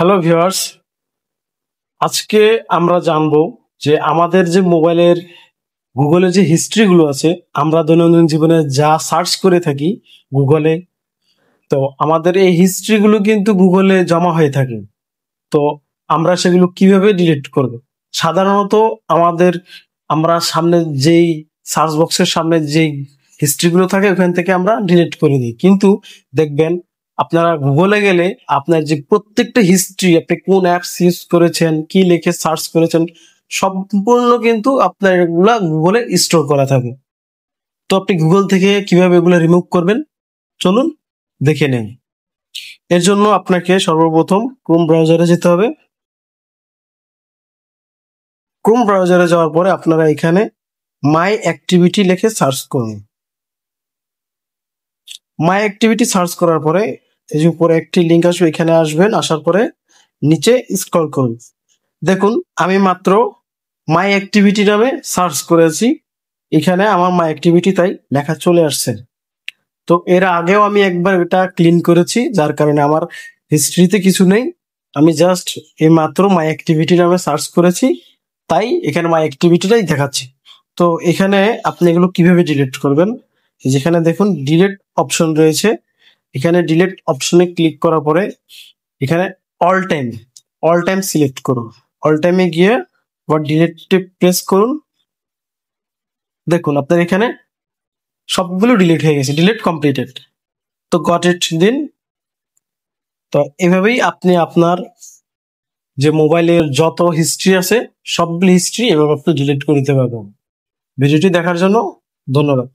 Hello viewers, আজকে আমরা জানবো যে আমাদের যে মোবাইলের গুগলে যে হিস্ট্রিগুলো আছে, আমরা দৈনন্দিন জীবনে যা সার্চ করে থাকি গুগলে, তো আমাদের এই হিস্ট্রিগুলো কিন্তু গুগলে জমা হয়ে থাকে। তো আমরা সেগুলো কিভাবে ডিলিট করব? সাধারণত আমাদের আমরা সামনে যেই সার্চ বক্সের সামনে যেই হিস্ট্রিগুলো থাকে ওখান থেকে আমরা ডিলিট করে দিই, কিন্তু দেখবেন আপনারা গুগলে গেলে আপনার যে প্রত্যেকটা হিস্ট্রি, আপনি কোন অ্যাপস ইউজ করেছেন, কি লিখে সার্চ করেছেন, সম্পূর্ণ কিন্তু আপনার এগুলা গুগলে স্টোর করা থাকে। তো আপনি গুগল থেকে কিভাবে এগুলো রিমুভ করবেন, চলুন দেখে নেন। এর জন্য আপনাকে সর্বপ্রথম ক্রোম ব্রাউজারে যেতে হবে। ক্রোম ব্রাউজারে যাওয়ার পরে আপনারা এখানে মাই অ্যাক্টিভিটি লিখে সার্চ করুন। মাই অ্যাক্টিভিটি সার্চ করার পরে এই যে উপরে একটি লিঙ্ক আসবে, এখানে আসবেন, আসার পরে নিচে স্ক্রল করুন। দেখুন আমি মাত্র মাই অ্যাক্টিভিটি নামে সার্চ করেছি, এখানে আমার মাই অ্যাক্টিভিটি তাই লেখা চলে আসছে। তো এর আগেও আমি একবার এটা ক্লিন করেছি, যার কারণে আমার হিস্ট্রিতে কিছু নেই। আমি জাস্ট এই মাত্র মাই অ্যাক্টিভিটি নামে সার্চ করেছি, তাই এখানে মাই অ্যাক্টিভিটিটাই দেখাচ্ছি। তো এখানে আপনি এগুলো কিভাবে ডিলিট করবেন, যেখানে দেখুন ডিলিট অপশন রয়েছে, এখানে ডিলিট অপশনে ক্লিক করার পরে এখানে অল টাইম সিলেক্ট করুন। অল টাইমে গিয়ে আবার ডিলিটে প্রেস করুন। দেখুন আপনার এখানে সবগুলো ডিলিট হয়ে গেছে, ডিলিট কমপ্লিটেড। তো গট ইট দিন। তো এভাবেই আপনি আপনার যে মোবাইলের যত হিস্ট্রি আছে সবগুলো হিস্ট্রি এভাবে আপনি ডিলিট করে দিতে পারবেন। ভিডিওটি দেখার জন্য ধন্যবাদ।